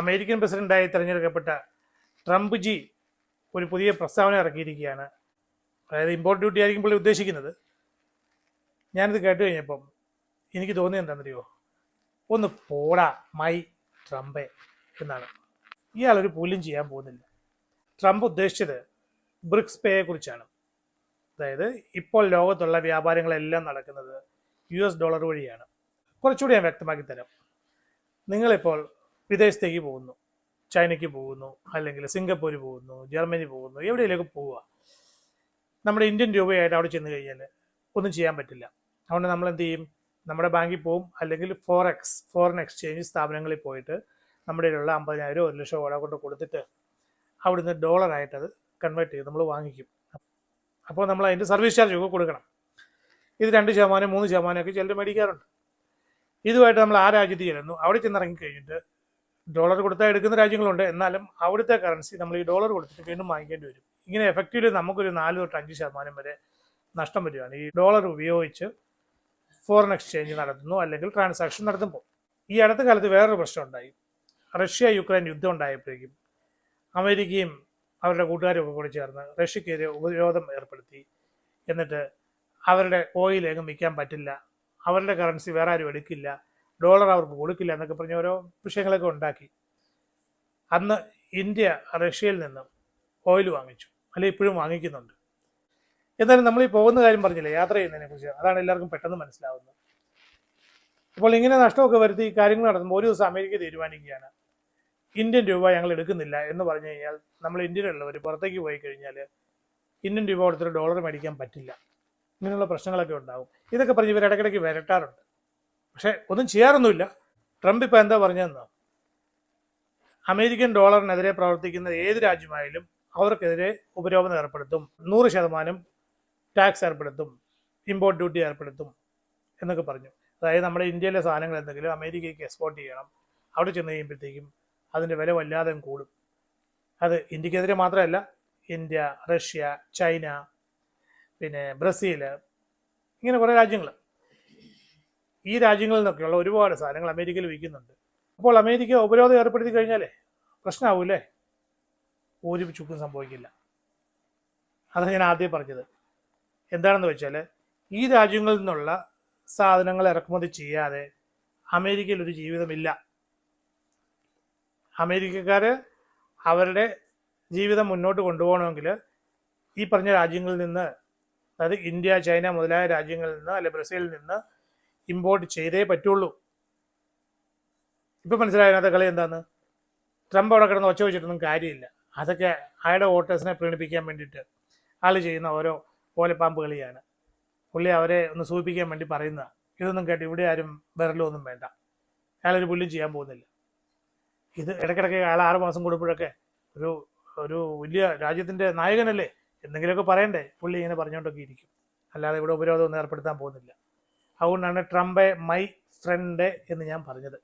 American പ്രസിഡന്റായി തിരഞ്ഞെടുക്കപ്പെട്ട Trump G ഒരു പുതിയ പ്രസ്താവന ഇറക്കിയിരിക്കുകയാണ്. അതായത് ഇമ്പോർട്ട് ഡ്യൂട്ടി ആയിരിക്കും പുള്ളി ഉദ്ദേശിക്കുന്നത്. ഞാനിത് കേട്ട് കഴിഞ്ഞപ്പം എനിക്ക് തോന്നിയത് എന്താണെന്നറിയോ, ഒന്ന് പോടാ മൈ ട്രംപേ എന്നാണ്. ഇയാളൊരു പോലും ചെയ്യാൻ പോകുന്നില്ല. ട്രംപ് ഉദ്ദേശിച്ചത് ബ്രിക്സ് പേയെ കുറിച്ചാണ്. അതായത് ഇപ്പോൾ ലോകത്തുള്ള വ്യാപാരങ്ങളെല്ലാം നടക്കുന്നത് US$ വഴിയാണ്. കുറച്ചുകൂടി ഞാൻ വ്യക്തമാക്കി തരാം. നിങ്ങളിപ്പോൾ വിദേശത്തേക്ക് പോകുന്നു, ചൈനയ്ക്ക് പോകുന്നു, അല്ലെങ്കിൽ സിംഗപ്പൂർ പോകുന്നു, ജർമ്മനി പോകുന്നു, എവിടെയെങ്കിലൊക്കെ പോവുക. നമ്മുടെ ഇന്ത്യൻ രൂപയായിട്ട് അവിടെ ചെന്ന് കഴിഞ്ഞാൽ ഒന്നും ചെയ്യാൻ പറ്റില്ല. അതുകൊണ്ട് നമ്മൾ എന്ത് ചെയ്യും? നമ്മുടെ ബാങ്കിൽ പോവും, അല്ലെങ്കിൽ ഫോറിൻ എക്സ്ചേഞ്ച് സ്ഥാപനങ്ങളിൽ പോയിട്ട് നമ്മുടെ കയ്യിലുള്ള 50,000 1,00,000 കൊണ്ട് കൊടുത്തിട്ട് അവിടുന്ന് ഡോളറായിട്ട് അത് കൺവേർട്ട് ചെയ്ത് നമ്മൾ വാങ്ങിക്കും. അപ്പോൾ നമ്മൾ അതിൻ്റെ സർവീസ് ചാർജ് ഒക്കെ കൊടുക്കണം. ഇത് 2%, 3% ഒക്കെ ചിലർ മേടിക്കാറുണ്ട്. ഇതുമായിട്ട് നമ്മൾ ആ രാജ്യത്ത് ചെല്ലുന്നു, അവിടെ ചെന്നിറങ്ങി കഴിഞ്ഞിട്ട് ഡോളർ കൊടുത്താൽ എടുക്കുന്ന രാജ്യങ്ങളുണ്ട്. എന്നാലും അവിടുത്തെ കറൻസി നമ്മൾ ഈ ഡോളർ കൊടുത്തിട്ട് വീണ്ടും വാങ്ങിക്കേണ്ടി വരും. ഇങ്ങനെ എഫക്റ്റീവ്ലി നമുക്കൊരു 4 തൊട്ട് 5% വരെ നഷ്ടം വരികയാണ് ഈ ഡോളർ ഉപയോഗിച്ച് ഫോറിൻ എക്സ്ചേഞ്ച് നടത്തുന്നു അല്ലെങ്കിൽ ട്രാൻസാക്ഷൻ നടത്തുമ്പോൾ. ഈ അടുത്ത കാലത്ത് വേറൊരു പ്രശ്നം ഉണ്ടായി. റഷ്യ യുക്രൈൻ യുദ്ധം ഉണ്ടായപ്പോഴേക്കും അമേരിക്കയും അവരുടെ കൂട്ടുകാരും ഒക്കെ കൂടി ചേർന്ന് റഷ്യക്കെതിരെ ഉപരോധം ഏർപ്പെടുത്തി. എന്നിട്ട് അവരുടെ ഓയിൽ എങ്ങും വിൽക്കാൻ പറ്റില്ല, അവരുടെ കറൻസി വേറെ ആരും എടുക്കില്ല, ഡോളർ അവർക്ക് കൊടുക്കില്ല എന്നൊക്കെ പറഞ്ഞ് ഓരോ വിഷയങ്ങളൊക്കെ ഉണ്ടാക്കി. അന്ന് ഇന്ത്യ റഷ്യയിൽ നിന്ന് ഓയിൽ വാങ്ങിച്ചു, അല്ലെങ്കിൽ ഇപ്പോഴും വാങ്ങിക്കുന്നുണ്ട്. എന്നാലും നമ്മൾ ഈ പോകുന്ന കാര്യം പറഞ്ഞില്ലേ, യാത്ര ചെയ്യുന്നതിനെ കുറിച്ച്, അതാണ് എല്ലാവർക്കും പെട്ടെന്ന് മനസ്സിലാവുന്നത്. അപ്പോൾ ഇങ്ങനെ നഷ്ടമൊക്കെ വരുത്തി കാര്യങ്ങൾ നടത്തുമ്പോൾ ഒരു ദിവസം അമേരിക്ക തീരുമാനിക്കുകയാണ്, ഇന്ത്യൻ രൂപ ഞങ്ങൾ എടുക്കുന്നില്ല എന്ന് പറഞ്ഞു കഴിഞ്ഞാൽ നമ്മൾ ഇന്ത്യയിലുള്ളവർ പുറത്തേക്ക് പോയി കഴിഞ്ഞാൽ ഇന്ത്യൻ രൂപ കൊടുത്തിട്ട് ഡോളർ മേടിക്കാൻ പറ്റില്ല. ഇങ്ങനെയുള്ള പ്രശ്നങ്ങളൊക്കെ ഉണ്ടാകും. ഇതൊക്കെ പറഞ്ഞ് ഇവർ ഇടയ്ക്കിടയ്ക്ക് വരട്ടാറുണ്ട്. പക്ഷേ ഒന്നും ചെയ്യാറൊന്നുമില്ല. ട്രംപ് ഇപ്പോൾ എന്താ പറഞ്ഞതെന്നോ, അമേരിക്കൻ ഡോളറിനെതിരെ പ്രവർത്തിക്കുന്ന ഏത് രാജ്യമായാലും അവർക്കെതിരെ ഉപരോധം ഏർപ്പെടുത്തും, 100% ടാക്സ് ഏർപ്പെടുത്തും, ഇമ്പോർട്ട് ഡ്യൂട്ടി ഏർപ്പെടുത്തും എന്നൊക്കെ പറഞ്ഞു. അതായത് നമ്മുടെ ഇന്ത്യയിലെ സാധനങ്ങൾ എന്തെങ്കിലും അമേരിക്കയ്ക്ക് എക്സ്പോർട്ട് ചെയ്യണം, അവിടെ ചെന്ന് കഴിയുമ്പോഴത്തേക്കും അതിൻ്റെ വില വല്ലാതെ കൂടും. അത് ഇന്ത്യക്കെതിരെ മാത്രമല്ല, ഇന്ത്യ, റഷ്യ, ചൈന, പിന്നെ ബ്രസീൽ, ഇങ്ങനെ കുറേ രാജ്യങ്ങൾ, ഈ രാജ്യങ്ങളിൽ നിന്നൊക്കെയുള്ള ഒരുപാട് സാധനങ്ങൾ അമേരിക്കയിൽ വിൽക്കുന്നുണ്ട്. അപ്പോൾ അമേരിക്ക ഉപരോധം ഏർപ്പെടുത്തി കഴിഞ്ഞാലേ പ്രശ്നമാവൂലേ? ഒരു ചുക്കും സംഭവിക്കില്ല. അതാണ് ഞാൻ ആദ്യം പറഞ്ഞത്. എന്താണെന്ന് വെച്ചാൽ, ഈ രാജ്യങ്ങളിൽ നിന്നുള്ള സാധനങ്ങൾ ഇറക്കുമതി ചെയ്യാതെ അമേരിക്കയിൽ ഒരു ജീവിതമില്ല. അമേരിക്കക്കാർ അവരുടെ ജീവിതം മുന്നോട്ട് കൊണ്ടുപോകണമെങ്കിൽ ഈ പറഞ്ഞ രാജ്യങ്ങളിൽ നിന്ന്, അതായത് ഇന്ത്യ, ചൈന മുതലായ രാജ്യങ്ങളിൽ നിന്ന്, അല്ലെ ബ്രസീലിൽ നിന്ന് ഇമ്പോർട്ട് ചെയ്തേ പറ്റുള്ളൂ. ഇപ്പം മനസ്സിലായതിനകത്ത് കളി എന്താന്ന്? ട്രംപ് അവിടെ കിടന്ന് ഒച്ച വെച്ചിട്ടൊന്നും കാര്യമില്ല. അതൊക്കെ അയാളുടെ വോട്ടേഴ്സിനെ പ്രീണിപ്പിക്കാൻ വേണ്ടിയിട്ട് ആൾ ചെയ്യുന്ന ഓരോ ഓലപ്പാമ്പ് കളിയാണ്. പുള്ളി അവരെ ഒന്ന് സൂചിപ്പിക്കാൻ വേണ്ടി പറയുന്നതാണ്. ഇതൊന്നും കേട്ട് ഇവിടെ ആരും വിരലൊന്നും വേണ്ട. അയാളൊരു പുല്ലും ചെയ്യാൻ പോകുന്നില്ല. ഇത് ഇടയ്ക്കിടയ്ക്ക് അയാൾ 6 മാസം കൂടുമ്പോഴൊക്കെ ഒരു വലിയ രാജ്യത്തിൻ്റെ നായകനല്ലേ, എന്തെങ്കിലുമൊക്കെ പറയണ്ടേ? പുള്ളി ഇങ്ങനെ പറഞ്ഞുകൊണ്ടൊക്കെ ഇരിക്കും. അല്ലാതെ ഇവിടെ ഉപരോധമൊന്നും ഏർപ്പെടുത്താൻ പോകുന്നില്ല. അതുകൊണ്ടാണ് ട്രംപെ മൈ ഫ്രണ്ട് എന്ന് ഞാൻ പറഞ്ഞത്.